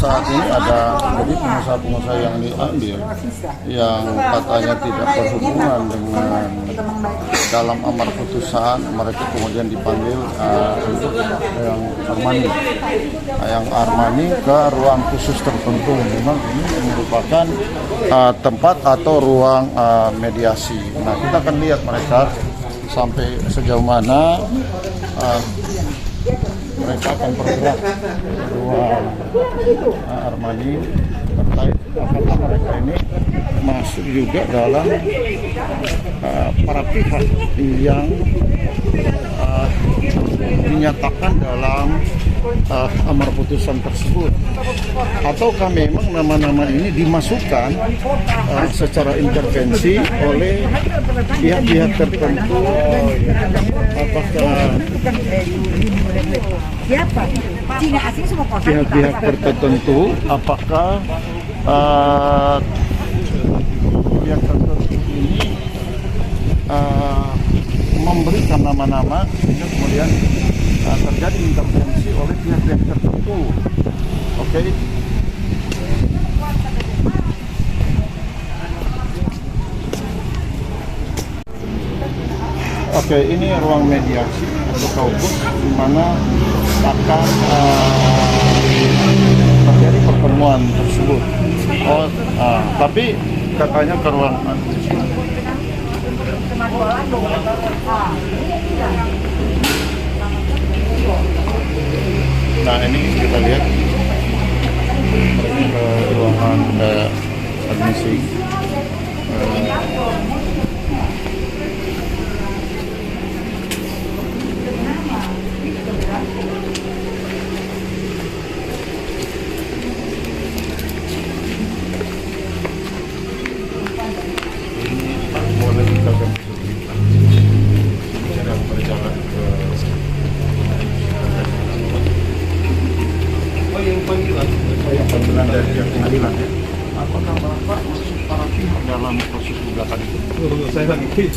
Saat ini ada jadi pengusaha-pengusaha yang diambil yang katanya tidak berhubungan dengan dalam amar putusan, mereka kemudian dipanggil untuk yang Armani ke ruang khusus tertentu. Memang ini merupakan tempat atau ruang mediasi. Nah, kita akan lihat mereka sampai sejauh mana mereka akan bergerak ruang Armani terkait apakah mereka ini masuk juga dalam para pihak yang dinyatakan dalam amar putusan tersebut, ataukah memang nama-nama ini dimasukkan secara intervensi oleh pihak-pihak tertentu. Apakah pihak-pihak tertentu, apakah pihak tertentu ini memberikan nama-nama sehingga kemudian terjadi intervensi oleh pihak-pihak tertentu. Oke. Oke, ini ruang mediasi atau kaukus di mana akan terjadi pertemuan tersebut. Tapi katanya ke ruang nah, ini kita lihat ke ruangan admisi. Boleh kita sedang berjalan ke yang panggilan dari pihak pengadilan ya. Apakah Bapak masuk para pihak dalam proses gugatan itu? Saya lagi.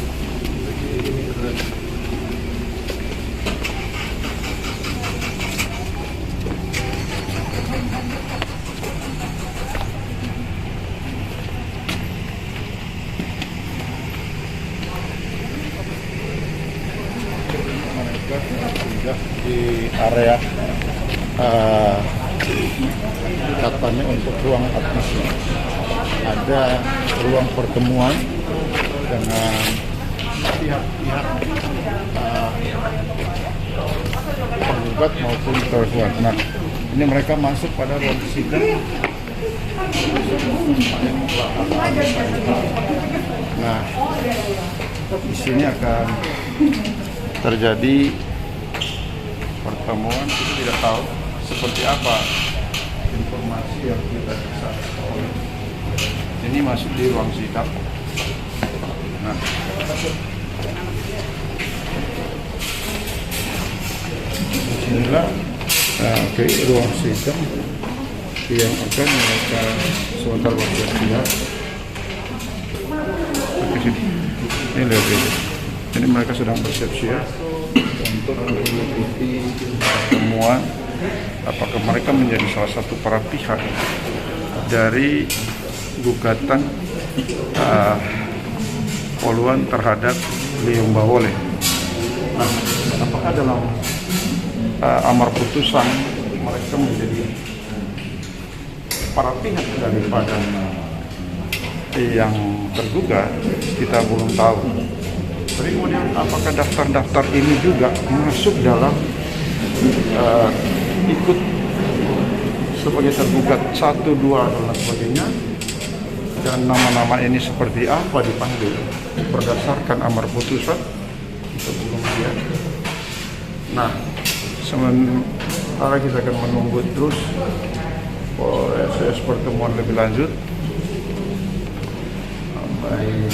Mereka sudah di area katanya untuk ruang admisi. Ada ruang pertemuan dengan pihak-pihak penggugat maupun tergugat. Nah, ini mereka masuk pada ruang sidang. Nah, di sini akan terjadi pertemuan. Kita tidak tahu seperti apa informasi yang kita bisa peroleh. Ini masuk di ruang sidang. Nah, inilah ruang sidang yang akan mereka sebentar bersiap. Ini lihat ini. Ini mereka sedang bersiap-siap untuk mengikuti pertemuan. Apakah mereka menjadi salah satu para pihak dari gugatan poluan terhadap Liyong Bawole. Nah, apakah dalam amar putusan mereka menjadi para pihak daripada yang tergugat? Kita belum tahu. Tapi kemudian apakah daftar-daftar ini juga masuk dalam ikut sebagai tergugat 1, 2 dan sebagainya, dan nama-nama ini seperti apa dipanggil berdasarkan amar putusan, kita belum lihat. Nah, sementara kita akan menunggu terus proses pertemuan lebih lanjut baik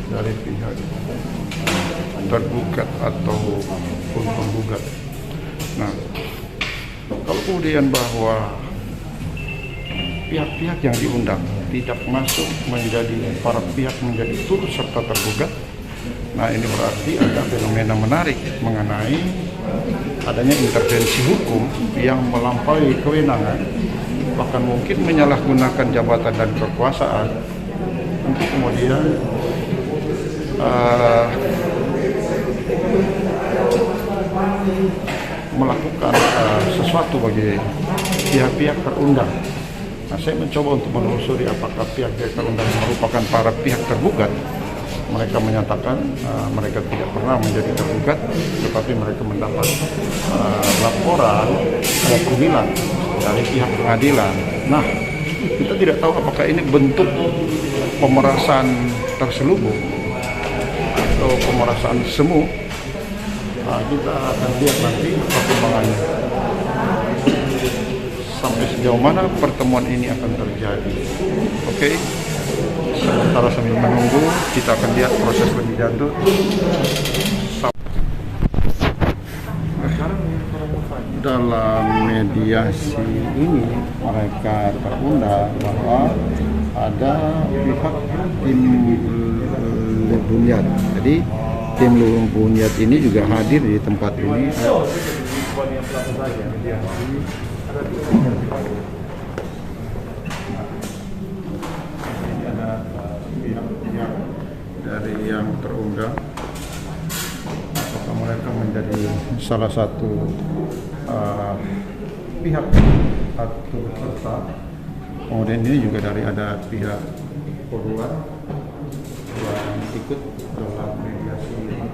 dari pihak tergugat ataupun penggugat. Nah, kalau kemudian bahwa pihak-pihak yang diundang tidak masuk menjadi para pihak menjadi turut serta tergugat, nah ini berarti ada fenomena menarik mengenai adanya intervensi hukum yang melampaui kewenangan, bahkan mungkin menyalahgunakan jabatan dan kekuasaan untuk kemudian melakukan sesuatu bagi pihak-pihak terundang. Nah, saya mencoba untuk menelusuri apakah pihak-pihak terundang merupakan para pihak tergugat. Mereka menyatakan mereka tidak pernah menjadi tergugat, tetapi mereka mendapat laporan panggilan dari pihak pengadilan. Nah, kita tidak tahu apakah ini bentuk pemerasan terselubung atau pemerasan semu. Nah, kita akan lihat nanti perkembangannya. Sampai sejauh mana pertemuan ini akan terjadi. Oke. Sementara sambil menunggu, kita akan lihat proses lebih lanjut. Dalam mediasi ini mereka terundang bahwa ada pihak tim Bunyat. Jadi tim Bunyat ini juga hadir di tempat ini. Pihak-pihak dari yang terundang, apakah mereka menjadi salah satu pihak atau peserta. Kemudian ini juga dari ada pihak penggugat yang ikut dalam mediasi ini.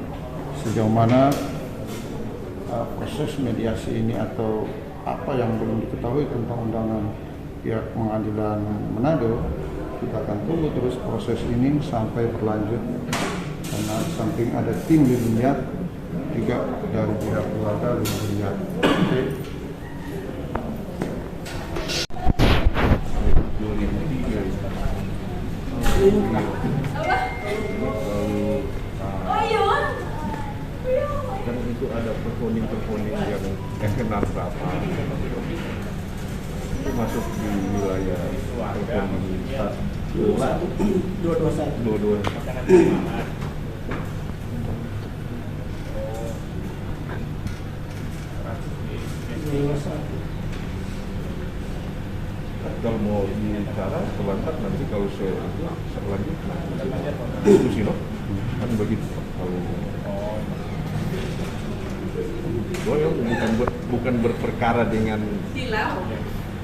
Sejauh mana proses mediasi ini atau apa yang belum diketahui tentang undangan pihak pengadilan Manado, kita akan tunggu terus proses ini sampai berlanjut, karena samping ada tim Bunyat juga dari pihak keluarga Bunyat. Kan itu ada performing yang kena berapa itu masuk di wilayah performing dua-dua. Kalau mau bicara selanjutnya nanti kalau selanjutnya itu sih loh kan begitu kalau bukan berperkara dengan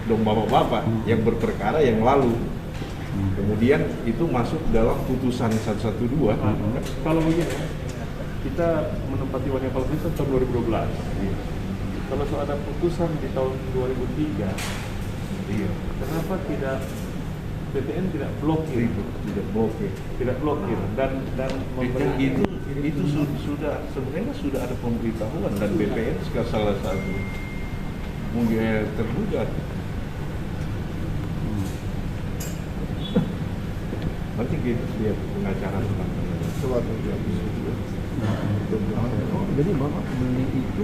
dong bapak-bapak, yang berperkara yang lalu kemudian itu masuk dalam putusan 112. Kalau begini, kita menempati Wania Palpisa tahun 2012. Kalau ada putusan di tahun 2003, kenapa tidak BPN tidak blokir? Tidak blokir dan itu sudah sebenarnya sudah ada pemberitahuan dan BPN salah satu mungkin tergugat. Nanti kita lihat pengacara tentang suatu jadi Bapak beli itu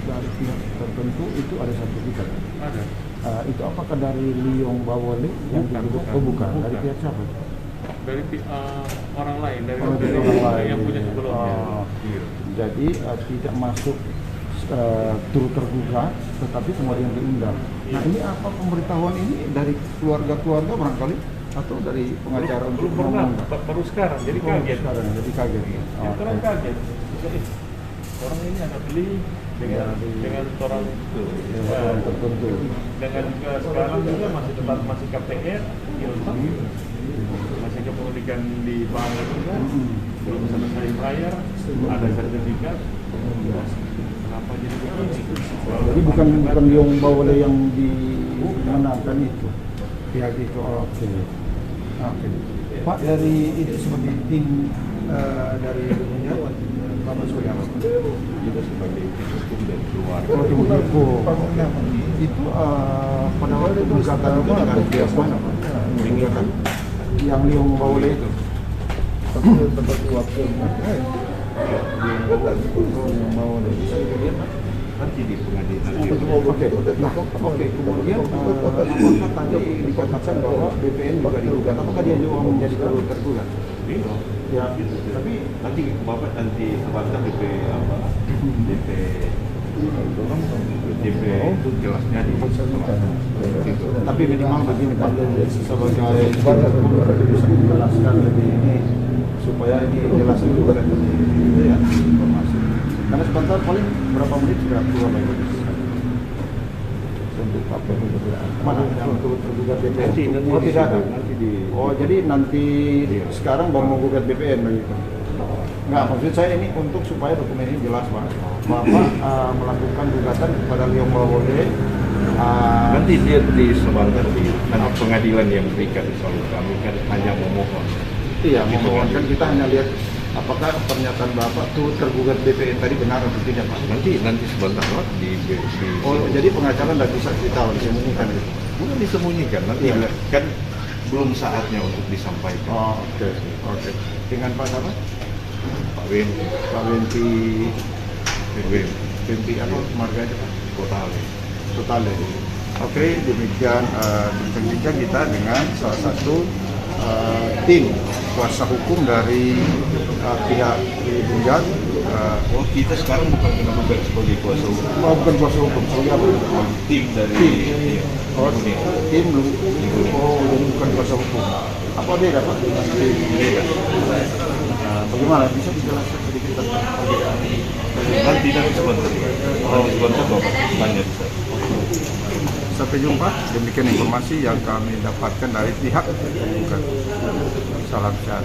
dari pihak tertentu itu ada sertifikat? ada. Itu apakah dari Liong Bawole yang bukan. Dari pihak siapa? Dari orang lain, dari orang lain yang punya sebelumnya. Jadi tidak masuk turut tergugat, tetapi kemudian diundang. Nah, ini apa pemberitahuan ini dari keluarga-keluarga barangkali atau dari pengacara untuk baru sekarang, jadi kaget. Jadi kaget. Sekarang kaget. Jadi, orang ini ada beli dengan orang tertentu. Dengan juga sekarang juga masih KPR, masih kepemilikan di bank juga, belum selesai bayar, ada sertifikat. Kenapa jadi begini? Jadi bukan Liong Bawole yang dimenangkan itu, pihak itu. Oke. Pak, dari itu seperti tim dari Bunyat, Bapak sebagai apa? juga sebagai hukum dan keluarga. Itu pada waktu gugatan itu dengan pihak mana, Pak? Gugatan yang Liong Bawole itu. Seperti waktu nanti di pengadilan. Oke. Kemudian apakah tadi dikatakan bahwa BPN juga digugat? Apakah dia juga menjadi tergugat? Ya, tapi nanti bapak nanti bantah DP DP itu jelasnya di Tapi minimal begini Pak, sebagai bisa menjelaskan lebih ini supaya ini jelas juga kan gitu ya informasi. Karena sebentar paling berapa menit sudah keluar lagi. Untuk apa mana yang untuk tergugat BPN? Oh tidak ada. Oh jadi nanti sekarang baru mau gugat BPN begitu. Enggak, maksud saya ini untuk supaya dokumen ini jelas Pak. Bapak melakukan gugatan kepada Leong Bawode. Nanti dia disebarkan di pengadilan yang berikan, soal kami kan hanya memohon. Iya, memohonkan kita hanya lihat apakah pernyataan Bapak tuh tergugat BPN tadi benar atau tidak Pak. Nanti sebentar lah di Oh, jadi pengacara nggak bisa kita disembunyikan gitu? bukan disembunyikan, nanti Iya. kan belum saatnya untuk disampaikan. Oh, oke. Dengan Pak siapa? Pak Win, Pak Wenti Win, apa marganya Pak? Kotale. Total ya. Oke, demikian bincang-bincang kita dengan salah satu tim kuasa hukum dari pihak Bunjat. Oh, kita sekarang bukan sebagai kuasa hukum, Bukan kuasa hukum, sebagai apa? tim dari Tim. Oh, ini. tim lu. Oh, jadi bukan kuasa hukum. Apa beda Pak? Dengan tim. Bagaimana? Bisa dijelaskan sedikit tentang perbedaan? Nanti sebentar. Sebentar Bapak tanya. Sampai jumpa. Demikian informasi yang kami dapatkan dari pihak tergugat. Salam sehat.